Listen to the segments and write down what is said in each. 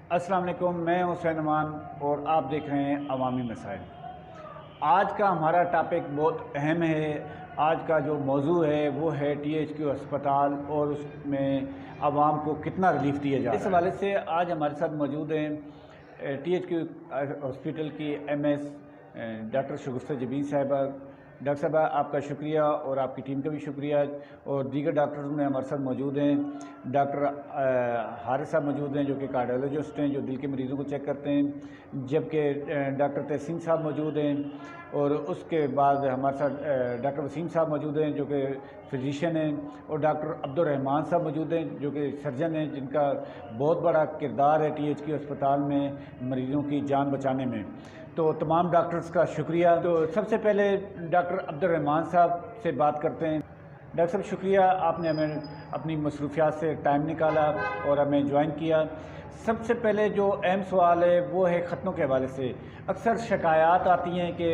अस्सलाम वालेकुम, मैं हुसैन अमान और आप देख रहे हैं अवामी मसाइल। आज का हमारा टॉपिक बहुत अहम है। आज का जो मौजू है वो है टीएचक्यू अस्पताल और उसमें आवाम को कितना रिलीफ दिया जा रहा है। इस हवाले से आज हमारे साथ मौजूद हैं टीएचक्यू हॉस्पिटल की एमएस डॉक्टर शगुफ्ता जबीन साहिबा। डॉक्टर साहबा, आपका शुक्रिया और आपकी टीम का भी शुक्रिया। और दीगर डॉक्टर्स में हमारे साथ मौजूद हैं डॉक्टर हारिस साहब मौजूद हैं जो कि कार्डियोलॉजिस्ट हैं, जो दिल के मरीज़ों को चेक करते हैं, जबकि डॉक्टर तहसीन साहब मौजूद हैं। और उसके बाद हमारे साथ डॉक्टर वसीम साहब मौजूद हैं जो कि फिजिशियन हैं, और डॉक्टर अब्दुर्रहमान साहब मौजूद हैं जो कि सर्जन हैं, जिनका बहुत बड़ा किरदार है टीएचक्यू अस्पताल में मरीज़ों की जान बचाने में। तो तमाम डॉक्टर्स का शुक्रिया। तो सबसे पहले डॉक्टर अब्दुर्रहमान साहब से बात करते हैं। डॉक्टर साहब, शुक्रिया, आपने हमें अपनी मसरूफियात से टाइम निकाला और हमें ज्वाइन किया। सबसे पहले जो अहम सवाल है वो है ख़त्नों के हवाले से। अक्सर शिकायत आती हैं कि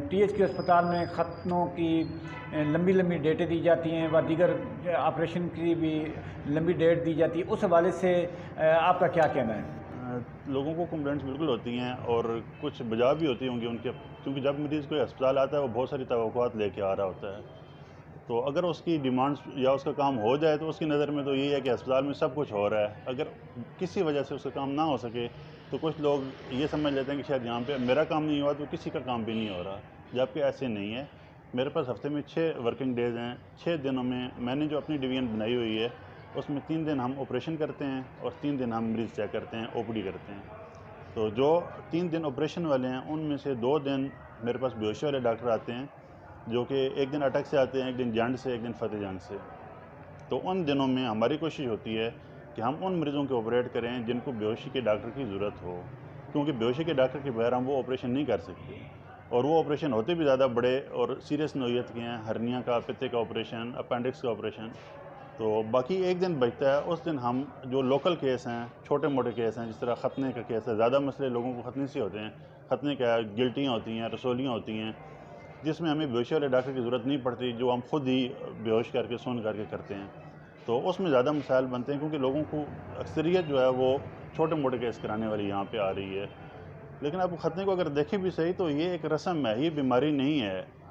टीएचक्यू अस्पताल में ख़त्नों की लंबी लंबी डेटें दी जाती हैं व दीगर ऑपरेशन की भी लंबी डेट दी जाती है। उस हवाले से आपका क्या कहना है? लोगों को कंप्लेंट्स बिल्कुल होती हैं और कुछ वजह भी होती होंगी उनके, क्योंकि जब मरीज़ कोई अस्पताल आता है वो बहुत सारी तवक्कुआत लेके आ रहा होता है। तो अगर उसकी डिमांड्स या उसका काम हो जाए तो उसकी नज़र में तो यही है कि अस्पताल में सब कुछ हो रहा है। अगर किसी वजह से उसका काम ना हो सके तो कुछ लोग ये समझ लेते हैं कि शायद यहाँ पे मेरा काम नहीं हुआ तो किसी का काम भी नहीं हो रहा, जबकि ऐसे नहीं है। मेरे पास हफ्ते में 6 वर्किंग डेज़ हैं। 6 दिनों में मैंने जो अपनी डिवीज़न बनाई हुई है उसमें 3 दिन हम ऑपरेशन करते हैं और 3 दिन हम मरीज़ चेक करते हैं, ओपीडी करते हैं। तो जो 3 दिन ऑपरेशन वाले हैं उनमें से 2 दिन मेरे पास बेहोशी वाले डॉक्टर आते हैं, जो कि एक दिन अटक से आते हैं, एक दिन जंड से, एक दिन फतेह जंग से। तो उन दिनों में हमारी कोशिश होती है कि हम उन मरीज़ों के ऑपरेट करें जिनको बेहोशी के डॉक्टर की ज़रूरत हो, क्योंकि बेहोशी के डॉक्टर के बगैर हम वो ऑपरेशन नहीं कर सकते। और वो ऑपरेशन होते भी ज़्यादा बड़े और सीरियस नौइयत के हैं, हर्निया का, पित्ते का ऑपरेशन, अपेंडिक्स का ऑपरेशन। तो बाकी एक दिन बचता है, उस दिन हम जो लोकल केस हैं, छोटे मोटे केस हैं, जिस तरह ख़तने का केस है, ज़्यादा मसले लोगों को ख़तने से होते हैं। ख़तने क्या है, गिल्टियाँ होती हैं, रसोलियाँ होती हैं, जिसमें हमें बेहोशी वाले डॉक्टर की ज़रूरत नहीं पड़ती, जो हम खुद ही बेहोश करके सुन करके करते हैं। तो उसमें ज़्यादा मसाइल बनते हैं, क्योंकि लोगों को अक्सरियत जो है वो छोटे मोटे केस कराने वाली यहाँ पे आ रही है। लेकिन आप ख़तने को अगर देखें भी सही तो ये एक रस्म है, ये बीमारी नहीं है।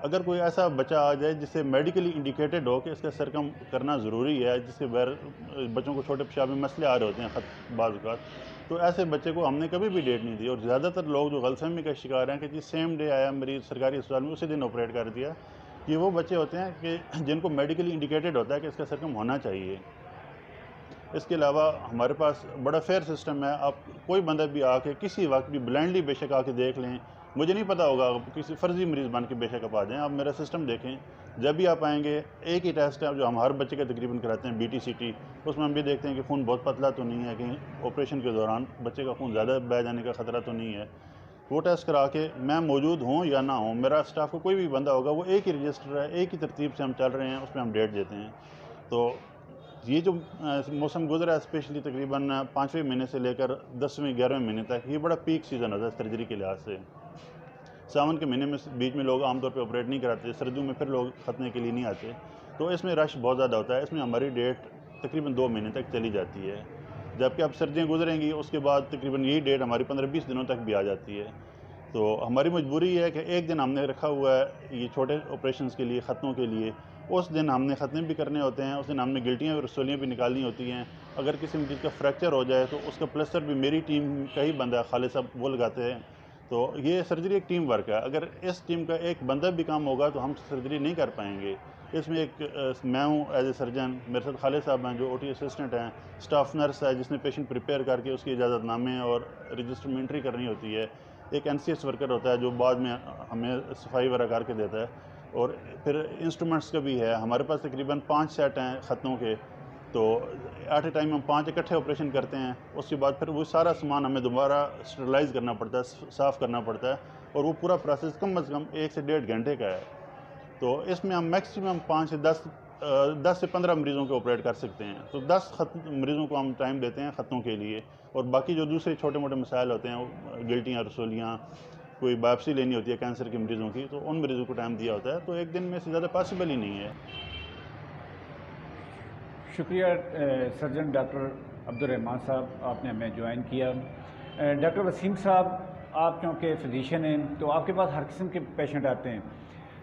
अगर कोई ऐसा बच्चा आ जाए जिसे मेडिकली इंडिकेटेड हो कि इसका सरकम करना ज़रूरी है, जिसके बगैर बच्चों को छोटे पेशाब में मसले आ रहे होते हैं बाज़ औक़ात, तो ऐसे बच्चे को हमने कभी भी डेट नहीं दी। और ज़्यादातर लोग जो गलतफ़हमी का शिकार हैं कि जी सेम डे आया मरीज़ सरकारी अस्पताल में, उसी दिन ऑपरेट कर दिया, ये वो बच्चे होते हैं कि जिनको मेडिकली इंडिकेटेड होता है कि इसका सरकम होना चाहिए। इसके अलावा हमारे पास बड़ा फेयर सिस्टम है। आप कोई बंदा भी आके किसी वक्त भी ब्लाइंडली बेशक आके देख लें, मुझे नहीं पता होगा, किसी फ़र्ज़ी मरीज़ बन के बेशक आप आ जाएँ, आप मेरा सिस्टम देखें। जब भी आप आएँगे एक ही टेस्ट है जो हम हर बच्चे का तकरीबन कराते हैं, BT-CT। उसमें हम भी देखते हैं कि खून बहुत पतला तो नहीं है, कहीं ऑपरेशन के दौरान बच्चे का खून ज़्यादा बह जाने का ख़तरा तो नहीं है। वो टेस्ट करा के मैं मौजूद हूँ या ना हूँ, मेरा स्टाफ को कोई भी बंदा होगा, वो एक ही रजिस्टर है, एक ही तरतीब से हम चल रहे हैं, उसमें हम डेट देते हैं। तो ये जो मौसम गुजरा है, स्पेशली तकरीबन 5वें महीने से लेकर 10वें 11वें महीने तक, ये बड़ा पीक सीज़न होता है सर्जरी के लिहाज से। सावन के महीने में बीच में लोग आमतौर पे ऑपरेट नहीं कराते, सर्दियों में फिर लोग ख़तने के लिए नहीं आते, तो इसमें रश बहुत ज़्यादा होता है। इसमें हमारी डेट तकरीबन 2 महीने तक चली जाती है, जबकि अब सर्दियाँ गुजरेंगी उसके बाद तकरीबन यही डेट हमारी 15-20 दिनों तक भी आ जाती है। तो हमारी मजबूरी है कि एक दिन हमने रखा हुआ है ये छोटे ऑपरेशंस के लिए, ख़त्नों के लिए। उस दिन हमने ख़त्ने भी करने होते हैं, उस दिन हमने गिल्टियाँ और रसोलियाँ भी निकालनी होती हैं। अगर किसी मरीज़ का फ्रैक्चर हो जाए तो उसका प्लास्टर भी मेरी टीम का ही बंदा है, खालिद साहब वो लगाते हैं। तो ये सर्जरी एक टीम वर्क है। अगर इस टीम का एक बंदा भी काम होगा तो हम सर्जरी नहीं कर पाएंगे। इसमें एक मैं हूँ एज ए सर्जन, मेरे साथ खालिद साहब हैं जो OT असिस्टेंट हैं, स्टाफ नर्स है जिसने पेशेंट प्रिपेयर करके उसकी इजाज़तनामे और रजिस्टर में एंट्री करनी होती है, एक NCS वर्कर होता है जो बाद में हमें सफाई वगैरह करके देता है, और फिर इंस्ट्रूमेंट्स का भी है। हमारे पास तकरीबन 5 सेट हैं ख़त्नों के, तो एट ए टाइम हम 5 इकट्ठे ऑपरेशन करते हैं। उसके बाद फिर वो सारा सामान हमें दोबारा स्टरलाइज़ करना पड़ता है, साफ़ करना पड़ता है, और वो पूरा प्रोसेस कम से कम 1 से 1.5 घंटे का है। तो इसमें हम मैक्सिमम 5 से 10 से 15 मरीज़ों को ऑपरेट कर सकते हैं। तो 10 मरीज़ों को हम टाइम देते हैं ख़त्नों के लिए, और बाकी जो दूसरे छोटे मोटे मसाइल होते हैं, गिल्टियाँ, रसोलियाँ, कोई बायोप्सी लेनी होती है कैंसर के मरीज़ों की, तो उन मरीज़ों को टाइम दिया होता है। तो एक दिन में से ज़्यादा पॉसिबल ही नहीं है। शुक्रिया सर्जन डॉक्टर अब्दुर्रहमान साहब, आपने हमें ज्वाइन किया। डॉक्टर वसीम साहब, आप क्योंकि फिजिशियन हैं तो आपके पास हर किस्म के पेशेंट आते हैं,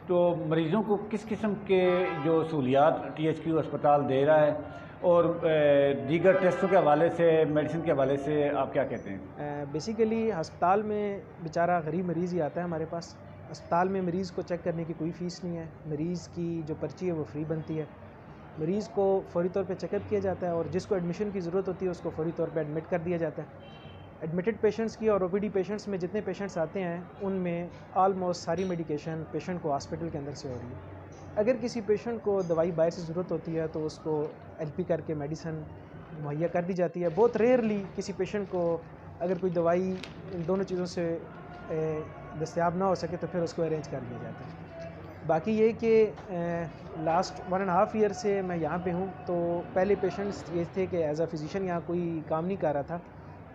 तो मरीज़ों को किस किस्म के जो सहूलियात THQ अस्पताल दे रहा है और दीगर टेस्टों के हवाले से, मेडिसिन के हवाले से आप क्या कहते हैं? बेसिकली अस्पताल में बेचारा गरीब मरीज़ ही आता है हमारे पास। अस्पताल में मरीज़ को चेक करने की कोई फ़ीस नहीं है, मरीज़ की जो पर्ची है वो फ्री बनती है। मरीज़ को फौरी तौर पे चेकअप किया जाता है और जिसको एडमिशन की ज़रूरत होती है उसको फौरी तौर पे एडमिट कर दिया जाता है। एडमिटेड पेशेंट्स की और OPD पेशेंट्स में जितने पेशेंट्स आते हैं उनमें ऑलमोस्ट सारी मेडिकेशन पेशेंट को हॉस्पिटल के अंदर से हो रही है। अगर किसी पेशेंट को दवाई बाहर से ज़रूरत होती है तो उसको LP करके मेडिसिन मुहैया कर दी जाती है। बहुत रेयरली किसी पेशेंट को अगर कोई दवाई इन दोनों चीज़ों से दस्तयाब ना हो सके तो फिर उसको अरेंज कर दिया जाता है। बाकी ये कि लास्ट 1.5 ईयर से मैं यहाँ पे हूँ, तो पहले पेशेंट्स ये थे कि एज अ फिजिशियन यहाँ कोई काम नहीं कर रहा था,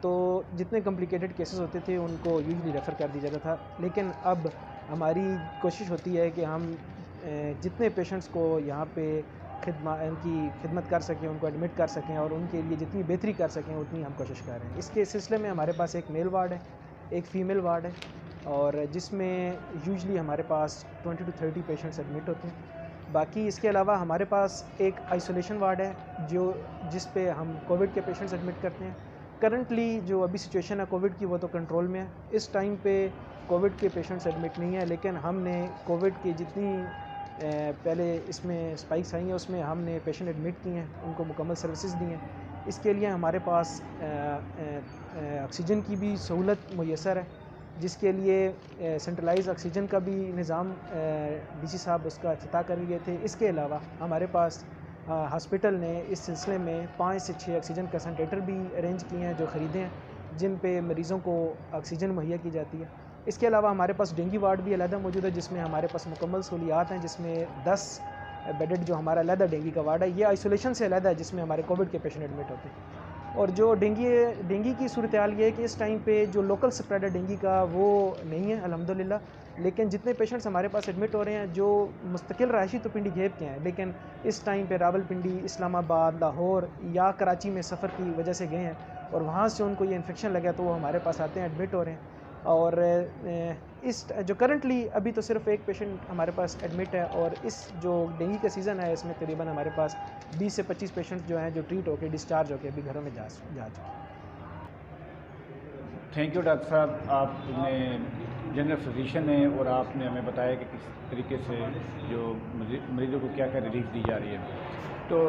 तो जितने कॉम्प्लिकेटेड केसेस होते थे उनको यूजुअली रेफ़र कर दिया जाता था। लेकिन अब हमारी कोशिश होती है कि हम जितने पेशेंट्स को यहाँ पे उनकी खिदमत कर सकें, उनको एडमिट कर सकें और उनके लिए जितनी बेहतरी कर सकें उतनी हम कोशिश कर रहे हैं। इसके सिलसिले में हमारे पास एक मेल वार्ड है, एक फ़ीमेल वार्ड है, और जिसमें यूजुअली हमारे पास 20 to 30 पेशेंट्स एडमिट होते हैं। बाकी इसके अलावा हमारे पास एक आइसोलेशन वार्ड है जिस पे हम कोविड के पेशेंट्स एडमिट करते हैं। करंटली जो अभी सिचुएशन है कोविड की वो तो कंट्रोल में है। इस टाइम पे कोविड के पेशेंट्स एडमिट नहीं है, लेकिन हमने कोविड की जितनी पहले इसमें स्पाइक्स आई हैं उसमें हमने पेशेंट एडमिट किए हैं, उनको मुकम्मल सर्विसेज दी हैं। इसके लिए हमारे पास ऑक्सीजन की भी सहूलत मुयसर है, जिसके लिए सेंट्रलाइज ऑक्सीजन का भी निज़ाम DC साहब उसका इफ्तिताह कर गए थे। इसके अलावा हमारे पास हॉस्पिटल ने इस सिलसिले में 5 से 6 ऑक्सीजन कंसनट्रेटर भी अरेंज किए हैं जो ख़रीदे हैं, जिन पे मरीज़ों को ऑक्सीजन मुहैया की जाती है। इसके अलावा हमारे पास डेंगू वार्ड भी अलहदा मौजूद है, जिसमें हमारे पास मुकम्मल सहूलियात हैं, जिसमें 10 बेडेड जो हमारा अलहदा डेंगू का वार्ड है, ये आइसोलेशन से अलहदा है, जिसमें हमारे कोविड के पेशेंट एडमिट होते हैं। और जो डेंगू की सूरत हाल ये है कि इस टाइम पे जो लोकल स्प्रेड है डेंगू का वो नहीं है अल्हम्दुलिल्लाह, लेकिन जितने पेशेंट्स हमारे पास एडमिट हो रहे हैं जो मुस्तकिल रहायशी तो पिंडी घेब के हैं, लेकिन इस टाइम पे रावलपिंडी, इस्लामाबाद, लाहौर या कराची में सफ़र की वजह से गए हैं और वहाँ से उनको ये इन्फेक्शन लगा तो वो हमारे पास आते हैं, एडमिट हो रहे हैं। और इस जो करंटली अभी तो सिर्फ एक पेशेंट हमारे पास एडमिट है, और इस जो डेंगू का सीज़न है इसमें तकरीबन हमारे पास 20 से 25 पेशेंट जो हैं जो ट्रीट होकर डिस्चार्ज होकर अभी घरों में जा चुके। थैंक यू डॉक्टर साहब, आपने जनरल फिजिशियन हैं और आपने हमें बताया कि किस तरीके से जो मरीज़ों को क्या क्या रिलीफ दी जा रही है। तो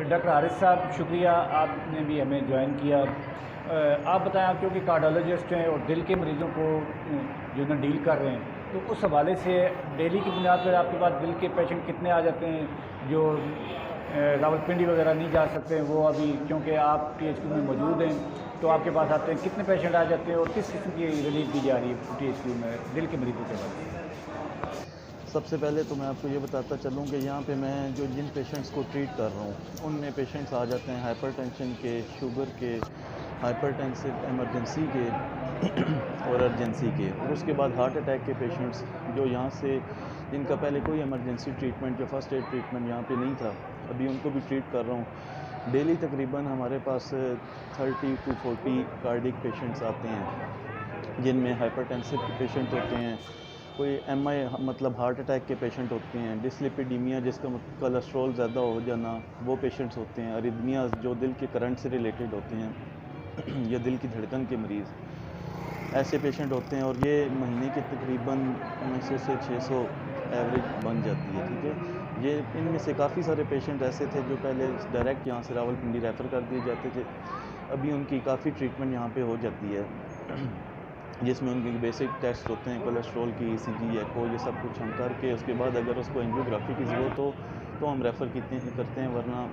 डॉक्टर हारिस साहब, शुक्रिया, आपने भी हमें ज्वाइन किया। आप बताएं, आप क्योंकि कार्डियोलॉजिस्ट हैं और दिल के मरीज़ों को जो ना डील कर रहे हैं, तो उस हवाले से डेली की बुनियाद पर आपके पास दिल के पेशेंट कितने आ जाते हैं जो रावलपिंडी वगैरह नहीं जा सकते हैं, वो अभी क्योंकि आप THQ में मौजूद हैं तो आपके पास आते हैं, कितने पेशेंट आ जाते हैं और किस किस्म की रिलीफ दी जा रही है THQ में दिल के मरीजों के बाद? सबसे पहले तो मैं आपको ये बताता चलूँ कि यहाँ पे मैं जिन पेशेंट्स को ट्रीट कर रहा हूँ उनमें पेशेंट्स आ जाते हैं हाइपरटेंशन के, शुगर के, हाइपरटेंसिव इमरजेंसी के और अर्जेंसी के, और उसके बाद हार्ट अटैक के पेशेंट्स जो यहाँ से जिनका पहले कोई इमरजेंसी ट्रीटमेंट या फर्स्ट एड ट्रीटमेंट यहाँ पे नहीं था, अभी उनको भी ट्रीट कर रहा हूँ। डेली तकरीबन हमारे पास 30 to 40 कार्डिक पेशेंट्स आते हैं, जिनमें हाइपरटेंसिव के पेशेंट होते हैं, कोई MI मतलब हार्ट अटैक के पेशेंट होते हैं, डिस्लिपिडीमिया जिसका कोलेस्ट्रॉल ज़्यादा हो जाना वो पेशेंट्स होते हैं, अरिदमियाज जो दिल के करंट से रिलेटेड होते हैं या दिल की धड़कन के मरीज़, ऐसे पेशेंट होते हैं। और ये महीने के तकरीबन 900 से 600 एवरेज बन जाती है, ठीक है। ये इनमें से काफ़ी सारे पेशेंट ऐसे थे जो पहले डायरेक्ट यहाँ से रावलपिंडी रेफ़र कर दिए जाते थे, अभी उनकी काफ़ी ट्रीटमेंट यहाँ पे हो जाती है, जिसमें उनके बेसिक टेस्ट होते हैं, कोलेस्ट्रॉल की, ECG, एको, ये सब कुछ हम करके उसके बाद अगर उसको एंजियोग्राफी की ज़रूरत हो तो हम रेफ़र करते हैं, वरना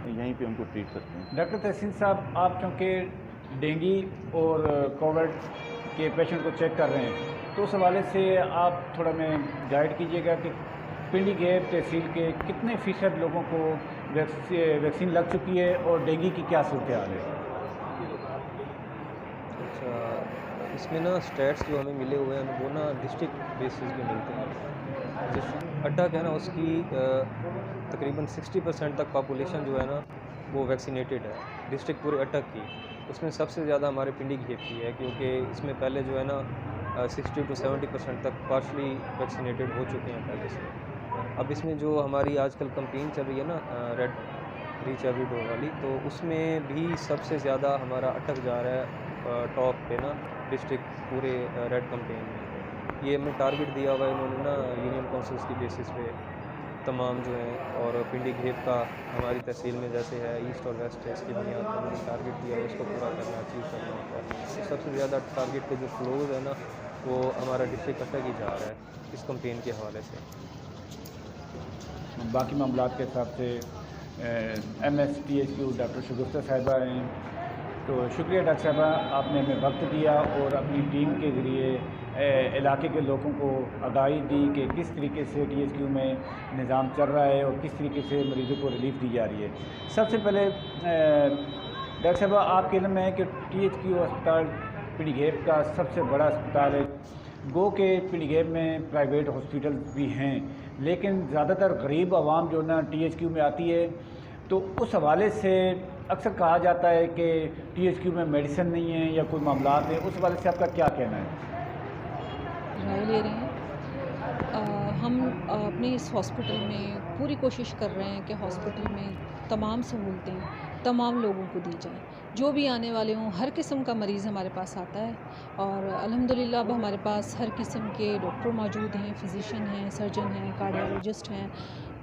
यहीं पे उनको ट्रीट करते हैं। डॉक्टर तहसीन साहब, आप क्योंकि डेंगू और कोविड के पेशेंट को चेक कर रहे हैं, तो उस हवाले से आप थोड़ा में गाइड कीजिएगा कि पिंडी घेब तहसील के कितने फ़ीसद लोगों को वैक्सीन लग चुकी है और डेंगू की क्या सूरत हाल है? अच्छा, इसमें ना स्टैट्स जो हमें मिले हुए हैं वो ना डिस्ट्रिक्ट बेसिस पे मिलते हैं। जिस अटक है ना उसकी तकरीबन 60% तक पॉपुलेशन जो है ना वो वैक्सीनेटेड है। डिस्ट्रिक्ट पूरे अटक की, उसमें सबसे ज़्यादा हमारे पिंडी घेप की है, क्योंकि इसमें पहले जो है ना 60 to 70% तक पार्शली वैक्सीनेटेड हो चुके हैं पहले से। अब इसमें जो हमारी आजकल कंपेन चल रही है ना रेड रीच एवरी डोर वाली, तो उसमें भी सबसे ज़्यादा हमारा अटक जा रहा है टॉप पे ना डिस्ट्रिक्ट पूरे रेड कंपेन में। ये हमने टारगेट दिया हुआ है इन्होंने ना यूनियन काउंसिल्स की बेसिस पे तमाम जो हैं, और पिंडी घेप का हमारी तहसील में जैसे है ईस्ट और वेस्ट है, इसकी बुनियाद पर हमने टारगेट दिया है उसको पूरा करना, अचीव करना होता है। तो सबसे ज़्यादा टारगेट पे जो फ्लोज है ना वो हमारा डिस्ट्रिक्ट अटक ही जा रहा है इस कंपेन के हवाले से। बाकी मामलात के हिसाब से MSTHQ डॉक्टर शगुफ्ता साहिबा हैं, तो शुक्रिया डॉक्टर साहिबा, आपने हमें वक्त दिया और अपनी टीम के ज़रिए इलाके के लोगों को आगाही दी कि किस तरीके से THQ में निज़ाम चल रहा है और किस तरीके से मरीज़ों को रिलीफ दी जा रही है। सबसे पहले डॉक्टर साहिबा, आपके इल्म में है कि THQ अस्पताल पिंडी घेप का सबसे बड़ा अस्पताल है। गो के पिंडी घेप में प्राइवेट हॉस्पिटल भी हैं, लेकिन ज़्यादातर गरीब आवाम जो ना THQ में आती है, तो उस हवाले से अक्सर कहा जाता है कि THQ में मेडिसिन नहीं है या कोई मामलात है। उस हवाले से आपका क्या कहना है? राय ले रहे हैं। हम अपने इस हॉस्पिटल में पूरी कोशिश कर रहे हैं कि हॉस्पिटल में तमाम सहूलतें तमाम लोगों को दी जाएँ, जो भी आने वाले हों। हर किस्म का मरीज़ हमारे पास आता है और अल्हम्दुलिल्लाह अब हमारे पास हर किस्म के डॉक्टर मौजूद हैं, फिजिशियन हैं, सर्जन हैं, कार्डियोलॉजिस्ट हैं,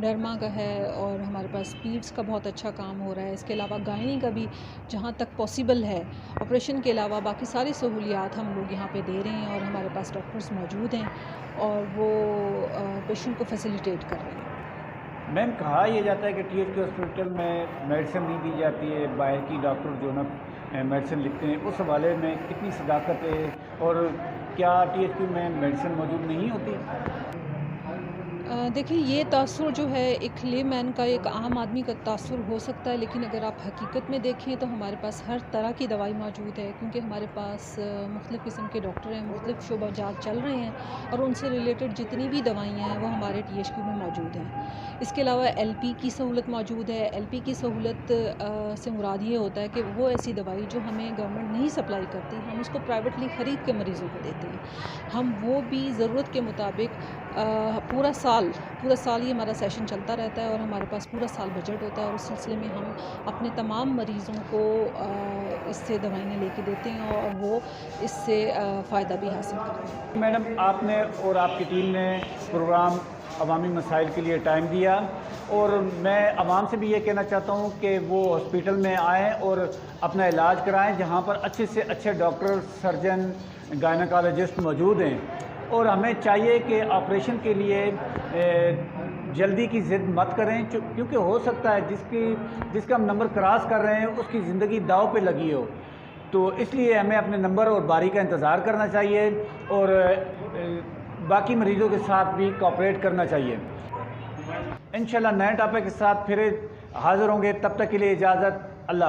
डर्मा का है, और हमारे पास पीड्स का बहुत अच्छा काम हो रहा है। इसके अलावा गायनी का भी जहाँ तक पॉसिबल है, ऑपरेशन के अलावा बाकी सारी सहूलियात हम लोग यहाँ पे दे रहे हैं और हमारे पास डॉक्टर्स मौजूद हैं और वो पेशेंट को फैसिलिटेट कर रहे हैं। मैम, कहा यह जाता है कि THQ हॉस्पिटल में मेडिसिन नहीं दी जाती है, बाहर की डॉक्टर जो ना मेडिसिन लिखते हैं, उस हवाले में कितनी सदाकत है और क्या THQ में मेडिसिन मौजूद नहीं होती? देखिए, ये तासुर जो है एक लेमैन का, एक आम आदमी का तासुर हो सकता है, लेकिन अगर आप हकीकत में देखें तो हमारे पास हर तरह की दवाई मौजूद है, क्योंकि हमारे पास मुख्तलिफ़ किस्म के डॉक्टर हैं, मुख्तलिफ़ शोबाजात चल रहे हैं और उनसे रिलेटेड जितनी भी दवाइयाँ हैं वो हमारे THQ में मौजूद हैं। इसके अलावा LP की सहूलत मौजूद है। LP की सहूलत से मुराद ये होता है कि वो ऐसी दवाई जो हमें गवर्नमेंट नहीं सप्लाई करती, हम उसको प्राइवेटली ख़रीद के मरीज़ों को देते हैं। हम वो भी ज़रूरत के मुताबिक पूरा साल ही हमारा सेशन चलता रहता है और हमारे पास पूरा साल बजट होता है और उस सिलसिले में हम अपने तमाम मरीज़ों को इससे दवाइयाँ लेके देते हैं और वो इससे फ़ायदा भी हासिल करते हैं। मैडम, आपने और आपकी टीम ने प्रोग्राम अवामी मसाइल के लिए टाइम दिया और मैं आवाम से भी ये कहना चाहता हूँ कि वो हॉस्पिटल में आएँ और अपना इलाज कराएँ, जहाँ पर अच्छे से अच्छे डॉक्टर, सर्जन, गायनकोलॉजिस्ट मौजूद हैं। और हमें चाहिए कि ऑपरेशन के लिए जल्दी की ज़िद मत करें, क्योंकि हो सकता है जिसका हम नंबर क्रॉस कर रहे हैं उसकी ज़िंदगी दाव पे लगी हो। तो इसलिए हमें अपने नंबर और बारी का इंतज़ार करना चाहिए और बाकी मरीज़ों के साथ भी कोऑपरेट करना चाहिए। इंशाल्लाह नए टॉपिक के साथ फिर हाज़िर होंगे, तब तक के लिए इजाज़त। अल्लाह।